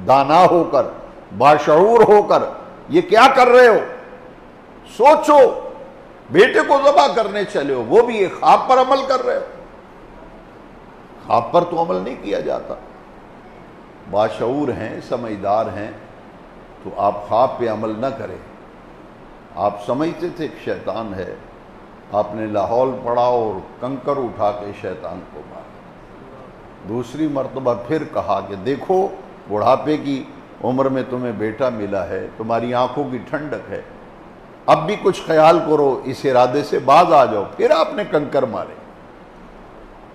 [SPEAKER 1] دانا ہو کر، باشعور ہو کر یہ کیا کر رہے ہو؟ سوچو، بیٹے کو ذبح کرنے چلے ہو، وہ بھی ایک خواب پر عمل کر رہے ہو۔ خواب پر تو عمل نہیں کیا جاتا۔ باشعور ہیں، سمجھدار ہیں تو آپ خواب پہ عمل نہ کریں۔ آپ سمجھتے تھے کہ شیطان ہے، آپ نے لاہور پڑھا اور کنکر اٹھا کے شیطان کو مارا۔ دوسری مرتبہ پھر کہا کہ دیکھو بڑھاپے کی عمر میں تمہیں بیٹا ملا ہے، تمہاری آنکھوں کی ٹھنڈک ہے، اب بھی کچھ خیال کرو، اس ارادے سے باز آ جاؤ۔ پھر آپ نے کنکر مارے۔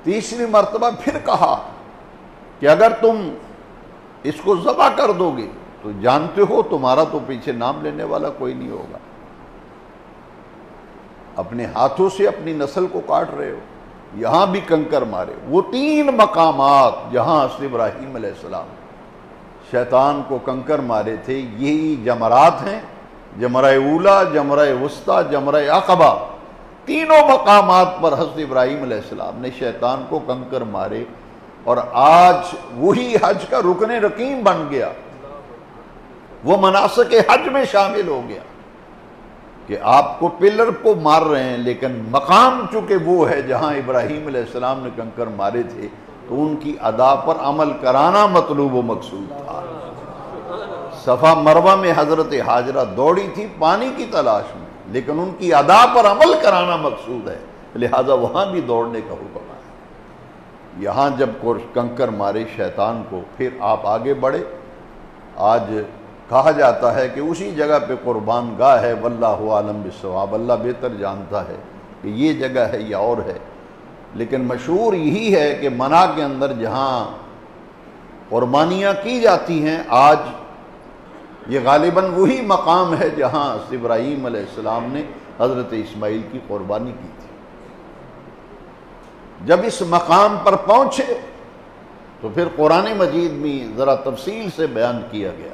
[SPEAKER 1] تیسری مرتبہ پھر کہا کہ اگر تم اس کو ذبح کر دو گے تو جانتے ہو تمہارا تو پیچھے نام لینے والا کوئی نہیں ہوگا، اپنے ہاتھوں سے اپنی نسل کو کاٹ رہے ہو۔ یہاں بھی کنکر مارے۔ وہ 3 مقامات جہاں حضرت ابراہیم علیہ السلام شیطان کو کنکر مارے تھے، یہی جمرات ہیں، جمرہ اولا، جمرہ وسطیٰ، جمرہ عقبہ۔ تینوں مقامات پر حضرت ابراہیم علیہ السلام نے شیطان کو کنکر مارے، اور آج وہی حج کا رکن رکین بن گیا، وہ مناسک حج میں شامل ہو گیا کہ آپ کو پلر کو مار رہے ہیں، لیکن مقام چونکہ وہ ہے جہاں ابراہیم علیہ السلام نے کنکر مارے تھے، تو ان کی ادا پر عمل کرانا مطلوب و مقصود تھا۔ صفا مروہ میں حضرت حاجرہ دوڑی تھی پانی کی تلاش میں، لیکن ان کی ادا پر عمل کرانا مقصود ہے، لہذا وہاں بھی دوڑنے کا حکم ہے۔ یہاں جب کنکر مارے شیطان کو، پھر آپ آگے بڑھے۔ آج کہا جاتا ہے کہ اسی جگہ پہ قربان گاہ ہے، واللہ عالم بالصواب، اللہ بہتر جانتا ہے کہ یہ جگہ ہے یا اور ہے، لیکن مشہور یہی ہے کہ منی کے اندر جہاں قربانیاں کی جاتی ہیں، آج یہ غالباً وہی مقام ہے جہاں ابراہیم علیہ السلام نے حضرت اسماعیل کی قربانی کی تھی۔ جب اس مقام پر پہنچے تو پھر قرآن مجید میں ذرا تفصیل سے بیان کیا گیا۔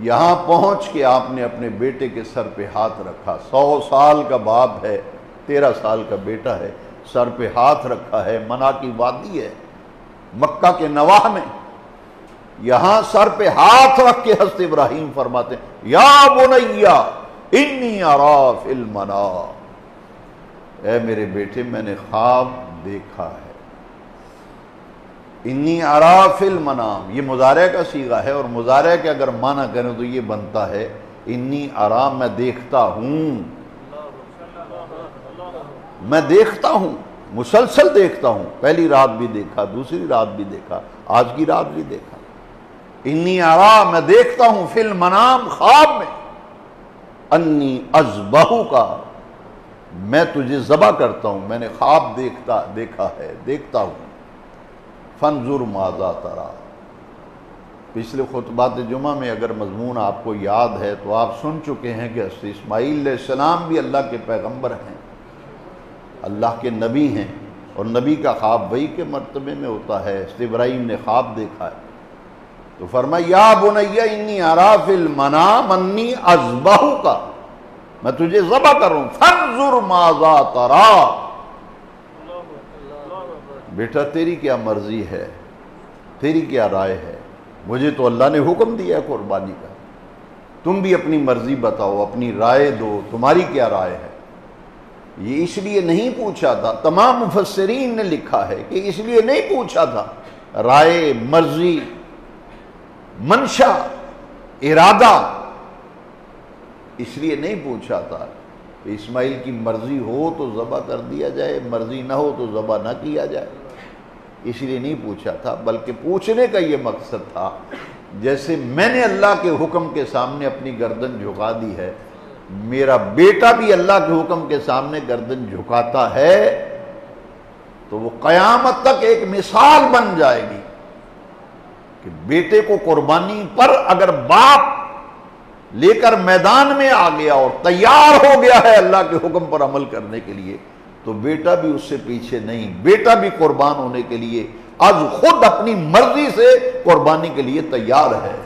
[SPEAKER 1] یہاں پہنچ کے آپ نے اپنے بیٹے کے سر پہ ہاتھ رکھا، 100 سال کا باپ ہے، 13 سال کا بیٹا ہے، سر پہ ہاتھ رکھا ہے، منی کی وادی ہے مکہ کے نواح میں، یہاں سر پہ ہاتھ رکھ کے حضرت ابراہیم فرماتے ہیں یا بنیا انی ارا فی المنام، اے میرے بیٹے میں نے خواب دیکھا ہے۔ انی ارا فی المنام یہ مضارع کا صیغہ ہے، اور مضارع کے اگر معنی کریں تو یہ بنتا ہے انی ارا میں دیکھتا ہوں، میں دیکھتا ہوں، مسلسل دیکھتا ہوں، پہلی رات بھی دیکھا، دوسری رات بھی دیکھا، آج کی رات بھی دیکھا۔ انی ارا میں دیکھتا ہوں فی المنام خواب میں، انی اذبحک میں تجھے ذبح کرتا ہوں، میں نے خواب دیکھا ہے، دیکھتا ہوں۔ فانظر ماذا تری، پچھلے خطبات جمعہ میں اگر مضمون آپ کو یاد ہے تو آپ سن چکے ہیں کہ حضرت اسماعیل علیہ السلام بھی اللہ کے پیغمبر ہیں، اللہ کے نبی ہیں، اور نبی کا خواب وحی کے مرتبے میں ہوتا ہے۔ حضرت ابراہیم نے خواب دیکھا ہے تو فرمایا یا بنی انی ارا فی المنام انی اذبحک، میں تجھے ذبح کر رہا ہوں، فانظر ماذا تری، بیٹا تیری کیا مرضی ہے، تیری کیا رائے ہے؟ مجھے تو اللہ نے حکم دیا ہے قربانی کا، تم بھی اپنی مرضی بتاؤ، اپنی رائے دو، تمہاری کیا رائے ہے؟ یہ اس لیے نہیں پوچھا تھا، تمام مفسرین نے لکھا ہے کہ اس لیے نہیں پوچھا تھا، رائے، مرضی، منشا، ارادہ، اس لیے نہیں پوچھا تھا کہ اسماعیل کی مرضی ہو تو ذبح کر دیا جائے، مرضی نہ ہو تو ذبح نہ کیا جائے، اس لیے نہیں پوچھا تھا، بلکہ پوچھنے کا یہ مقصد تھا جیسے میں نے اللہ کے حکم کے سامنے اپنی گردن جھکا دی ہے، میرا بیٹا بھی اللہ کے حکم کے سامنے گردن جھکاتا ہے، تو وہ قیامت تک ایک مثال بن جائے گی کہ بیٹے کو قربانی پر اگر باپ لے کر میدان میں آ گیا اور تیار ہو گیا ہے اللہ کے حکم پر عمل کرنے کے لیے، تو بیٹا بھی اس سے پیچھے نہیں، بیٹا بھی قربان ہونے کے لیے آج خود اپنی مرضی سے قربانی کے لیے تیار ہے۔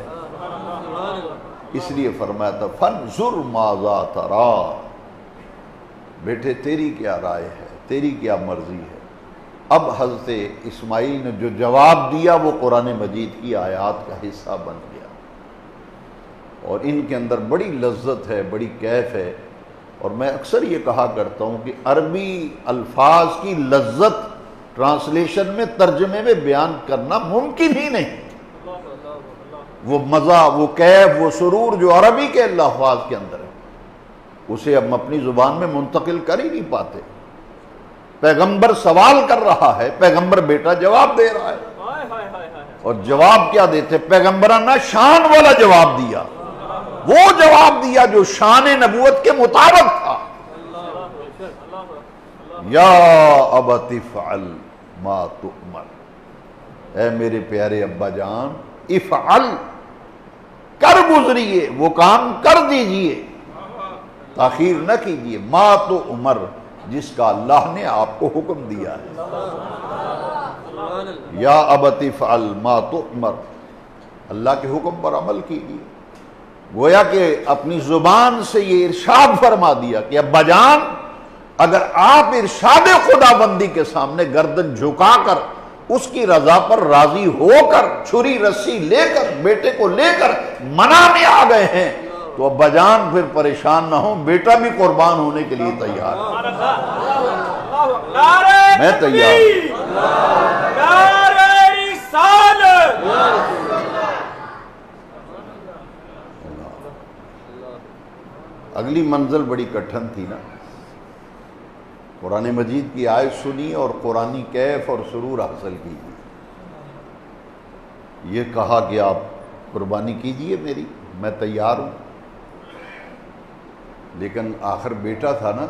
[SPEAKER 1] اس لیے فرمایا تھا فانظر ماذا تری، بیٹے تیری کیا رائے ہے، تیری کیا مرضی ہے؟ اب حضرت اسماعیل نے جو جواب دیا وہ قرآن مجید کی آیات کا حصہ بن گیا، اور ان کے اندر بڑی لذت ہے، بڑی کیف ہے، اور میں اکثر یہ کہا کرتا ہوں کہ عربی الفاظ کی لذت ٹرانسلیشن میں، ترجمے میں بیان کرنا ممکن ہی نہیں، وہ مزہ، وہ کیف، وہ سرور جو عربی کے الفاظ کے اندر ہے اسے ہم اپنی زبان میں منتقل کر ہی نہیں پاتے۔ پیغمبر سوال کر رہا ہے، پیغمبر بیٹا جواب دے رہا ہے، اور جواب کیا دیتے؟ پیغمبرانہ شان والا جواب دیا، وہ جواب دیا جو شان نبوت کے مطابق تھا۔ یا ابت افعل ما تؤمر، اے میرے پیارے ابا جان، افعل، کر گزریے، وہ کام کر دیجئے، تاخیر نہ کیجئے، ما تؤمر، جس کا اللہ نے آپ کو حکم دیا ہے۔ یا ابت افعل ما تؤمر، اللہ کے حکم پر عمل کیجیے۔ گویا کہ اپنی زبان سے یہ ارشاد فرما دیا کہ ابا جان، اگر آپ ارشاد خدا بندی کے سامنے گردن جھکا کر اس کی رضا پر راضی ہو کر چھری رسی لے کر بیٹے کو لے کر منانے آ گئے ہیں تو ابا جان پھر پریشان نہ ہو، بیٹا بھی قربان ہونے کے لیے تیار ہے۔ میں تیار ہوں۔ اگلی منزل بڑی کٹھن تھی نا، قرآن مجید کی آیت سنی اور قرآنی کیف اور سرور حاصل کی، یہ کہا کہ آپ قربانی کیجئے میری، میں تیار ہوں۔ لیکن آخر بیٹا تھا نا،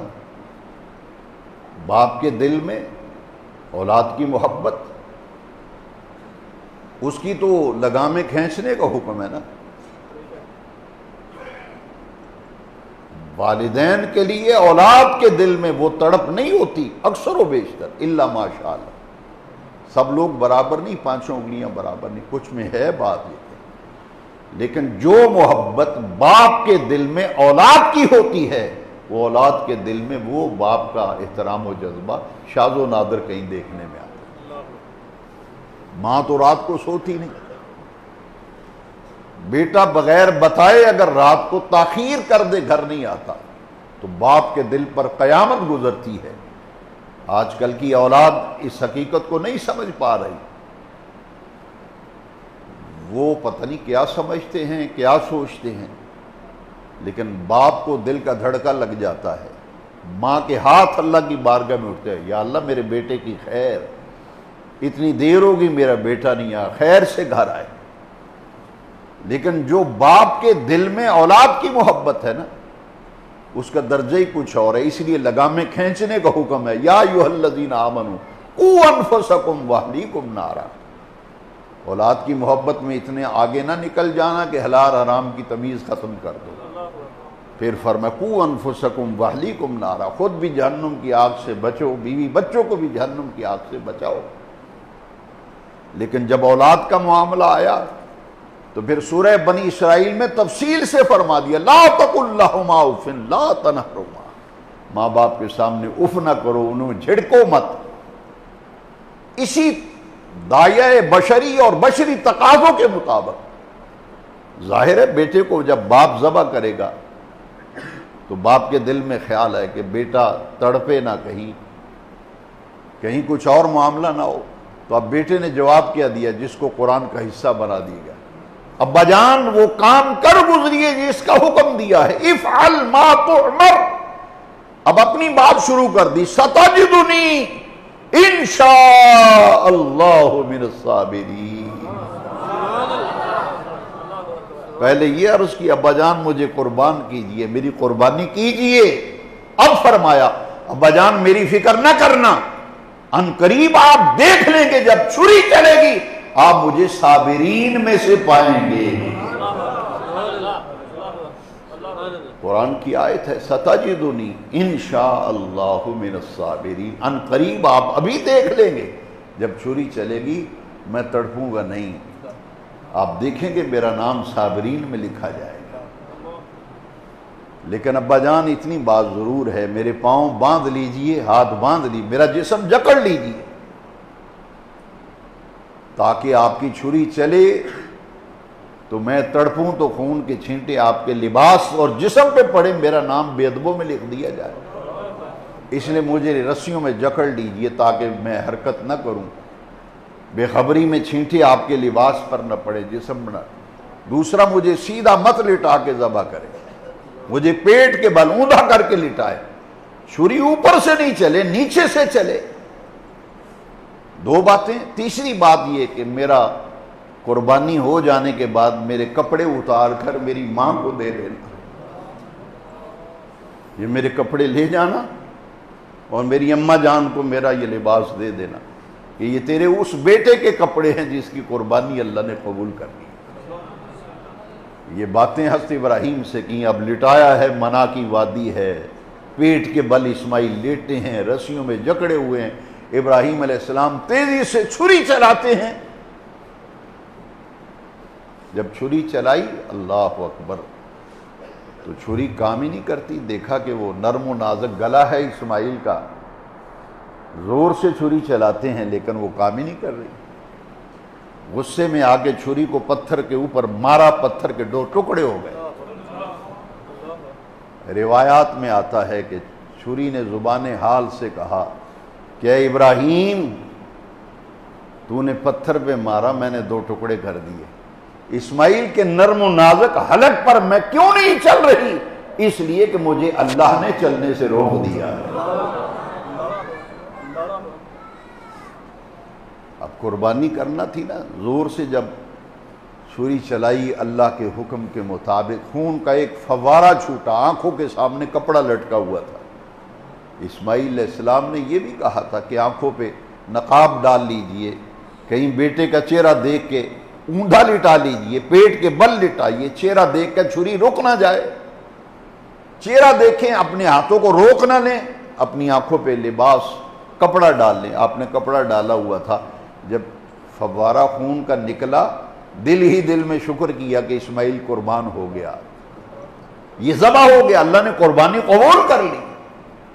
[SPEAKER 1] باپ کے دل میں اولاد کی محبت، اس کی تو لگامیں کھینچنے کا حکم ہے نا۔ والدین کے لیے اولاد کے دل میں وہ تڑپ نہیں ہوتی اکثر و بیشتر، الا ماشاء اللہ۔ سب لوگ برابر نہیں، پانچوں انگلیاں برابر نہیں، کچھ میں ہے بات یہ، لیکن جو محبت باپ کے دل میں اولاد کی ہوتی ہے وہ اولاد کے دل میں وہ باپ کا احترام و جذبہ شاذ و نادر کہیں دیکھنے میں آتا ہے۔ ماں تو رات کو سوتی نہیں، بیٹا بغیر بتائے اگر رات کو تاخیر کر دے گھر نہیں آتا تو باپ کے دل پر قیامت گزرتی ہے۔ آج کل کی اولاد اس حقیقت کو نہیں سمجھ پا رہی، وہ پتہ نہیں کیا سمجھتے ہیں، کیا سوچتے ہیں، لیکن باپ کو دل کا دھڑکا لگ جاتا ہے۔ ماں کے ہاتھ اللہ کی بارگاہ میں اٹھتے ہیں، یا اللہ میرے بیٹے کی خیر، اتنی دیر ہوگی میرا بیٹا نہیں آیا، خیر سے گھر آئے۔ لیکن جو باپ کے دل میں اولاد کی محبت ہے نا، اس کا درجہ ہی کچھ اور ہے، اس لیے لگامیں کھینچنے کا حکم ہے۔ یا ایھا الذین آمنوا قوا انفسکم واہلیکم نارا۔ اولاد کی محبت میں اتنے آگے نہ نکل جانا کہ حلال حرام کی تمیز ختم کر دو۔ پھر فرمایا قوا انفسکم واہلیکم نارا، خود بھی جہنم کی آگ سے بچو، بیوی بچوں کو بھی جہنم کی آگ سے بچاؤ۔ لیکن جب اولاد کا معاملہ آیا تو پھر سورہ بنی اسرائیل میں تفصیل سے فرما دیا، لا تقل لہما اف لا تنہرہما، ماں باپ کے سامنے اف نہ کرو، انہیں جھڑکو مت۔ اسی دائرہ بشری اور بشری تقاضوں کے مطابق ظاہر ہے بیٹے کو جب باپ ذبح کرے گا تو باپ کے دل میں خیال ہے کہ بیٹا تڑپے نہ، کہیں کچھ اور معاملہ نہ ہو، تو اب بیٹے نے جواب کیا دیا جس کو قرآن کا حصہ بنا دیا گیا، ابا جان وہ کام کر گزریے جس کا حکم دیا ہے، افعل ما تؤمر۔ اب اپنی بات شروع کر دی، ستجدنی انشاء اللہ من الصابرین۔ پہلے یہ عرض کی ابا جان مجھے قربان کیجئے، میری قربانی کیجئے، اب فرمایا ابا جان میری فکر نہ کرنا، ان قریب آپ دیکھ لیں گے جب چھری چلے گی آپ مجھے صابرین میں سے پائیں گے۔ قرآن کی آیت ہے، ستجدنی انشاء اللہ من الصابرین، ان قریب آپ ابھی دیکھ لیں گے جب چھری چلے گی میں تڑپوں گا نہیں، آپ دیکھیں گے میرا نام صابرین میں لکھا جائے گا۔ لیکن ابا جان اتنی بات ضرور ہے، میرے پاؤں باندھ لیجئے، ہاتھ باندھ لیجئے، میرا جسم جکڑ لیجئے تاکہ آپ کی چھری چلے تو میں تڑپوں تو خون کے چھینٹے آپ کے لباس اور جسم پہ پڑے، میرا نام بے ادبوں میں لکھ دیا جائے، اس لیے مجھے رسیوں میں جکڑ لیجئے تاکہ میں حرکت نہ کروں، بے خبری میں چھینٹے آپ کے لباس پر نہ پڑے، جسم نہ۔ دوسرا مجھے سیدھا مت لٹا کے ذبح کرے، مجھے پیٹ کے بل اوندا کر کے لٹائے، چھری اوپر سے نہیں چلے نیچے سے چلے۔ دو باتیں۔ تیسری بات یہ کہ میرا قربانی ہو جانے کے بعد میرے کپڑے اتار کر میری ماں کو دے دینا، یہ میرے کپڑے لے جانا اور میری اماں جان کو میرا یہ لباس دے دینا کہ یہ تیرے اس بیٹے کے کپڑے ہیں جس کی قربانی اللہ نے قبول کر لی۔ یہ باتیں حضرت ابراہیم سے کی، اب لٹایا ہے، منا کی وادی ہے، پیٹ کے بل اسماعیل لیٹے ہیں، رسیوں میں جکڑے ہوئے ہیں۔ ابراہیم علیہ السلام تیزی سے چھری چلاتے ہیں، جب چھری چلائی اللہ اکبر تو چھری کام ہی نہیں کرتی۔ دیکھا کہ وہ نرم و نازک گلا ہے اسماعیل کا، زور سے چھری چلاتے ہیں لیکن وہ کام ہی نہیں کر رہی۔ غصے میں آ کے چھری کو پتھر کے اوپر مارا، پتھر کے 2 ٹکڑے ہو گئے۔ روایات میں آتا ہے کہ چھری نے زبان حال سے کہا کہ اے ابراہیم، تو نے پتھر پہ مارا، میں نے 2 ٹکڑے کر دیے۔ اسماعیل کے نرم و نازک حلق پر میں کیوں نہیں چل رہی؟ اس لیے کہ مجھے اللہ نے چلنے سے روک دیا ہے۔ اب قربانی کرنا تھی نا، زور سے جب چھری چلائی اللہ کے حکم کے مطابق، خون کا ایک فوارہ چھوٹا، آنکھوں کے سامنے کپڑا لٹکا ہوا تھا۔ اسماعیل علیہ السلام نے یہ بھی کہا تھا کہ آنکھوں پہ نقاب ڈال لیجئے، کہیں بیٹے کا چہرہ دیکھ کے اوندا لٹا لیجئے، پیٹ کے بل لٹائیے، چہرہ دیکھ کر چھری رک نہ جائے، چہرہ دیکھیں، اپنے ہاتھوں کو روک نہ لیں، اپنی آنکھوں پہ لباس کپڑا ڈال لیں۔ آپ نے کپڑا ڈالا ہوا تھا، جب فوارہ خون کا نکلا، دل ہی دل میں شکر کیا کہ اسماعیل قربان ہو گیا، یہ ذبح ہو گیا، اللہ نے قربانی قبول کر لی۔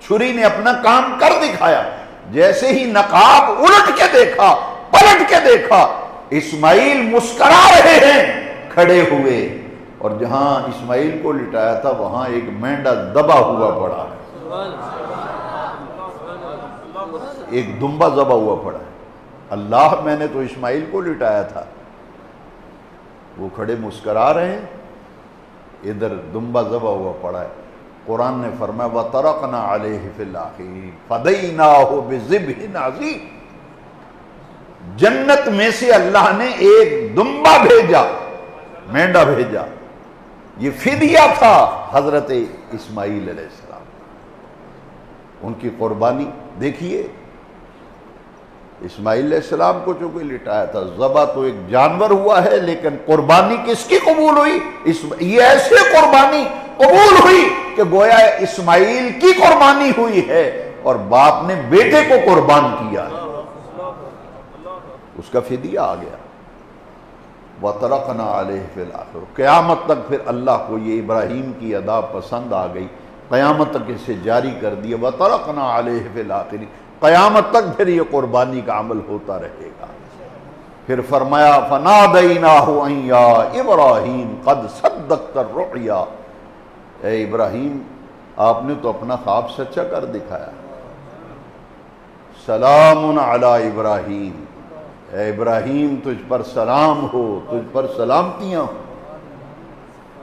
[SPEAKER 1] چھری نے اپنا کام کر دکھایا۔ جیسے ہی نقاب الٹ کے دیکھا، پلٹ کے دیکھا، اسماعیل مسکرا رہے ہیں کھڑے ہوئے، اور جہاں اسماعیل کو لٹایا تھا وہاں ایک مینڈا دبا ہوا پڑا ہے، ایک دمبا دبا ہوا پڑا ہے۔ اللہ، میں نے تو اسماعیل کو لٹایا تھا۔ وہ کھڑے مسکرا رہے ہیں، ادھر دمبا ذبح ہوا پڑا ہے۔ قرآن نے فرمایا وَتَرَكْنَا عَلَيْهِ فِي الْآخِرِينَ فَدَيْنَاهُ بِذِبْحٍ عَظِيمٍ۔ جنت میں سے اللہ نے ایک دمبا بھیجا، مینڈا بھیجا، یہ فدیہ تھا حضرت اسماعیل علیہ السلام۔ ان کی قربانی دیکھیے، اسماعیل علیہ السلام کو جو کوئی لٹایا تھا، ذبح تو ایک جانور ہوا ہے، لیکن قربانی کس کی قبول ہوئی؟ یہ ایسے قربانی قبول ہوئی کہ گویا اسماعیل کی قربانی ہوئی ہے اور باپ نے بیٹے کو قربان کیا ہے، اس کا فدیہ آ گیا۔ وَتَرَكْنَا عَلَيْهِ فِي الْآخِرِينَ۔ قیامت تک پھر اللہ کو یہ ابراہیم کی ادا پسند آ گئی، قیامت تک اسے جاری کر دیا۔ وَتَرَكْنَا عَلَيْهِ فِي الْآخِرِينَ، قیامت تک پھر یہ قربانی کا عمل ہوتا رہے گا۔ پھر فرمایا فَنَادَيْنَاهُ أَن يَا إِبْرَاهِيمُ قَدْ صَدَّقْتَ الرُّؤْيَا۔ اے ابراہیم، آپ نے تو اپنا خواب سچا کر دکھایا۔ سلام علی ابراہیم، اے ابراہیم تجھ پر سلام ہو، تجھ پر سلامتیاں ہوں۔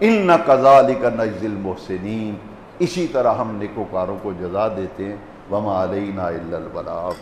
[SPEAKER 1] إِنَّ كَذَلِكَ نَجْزِي الْمُحْسِنِينَ، اسی طرح ہم نیکوکاروں کو جزا دیتے ہیں۔ وَمَا عَلَيْنَا إِلَّا الْبَلَاغُ۔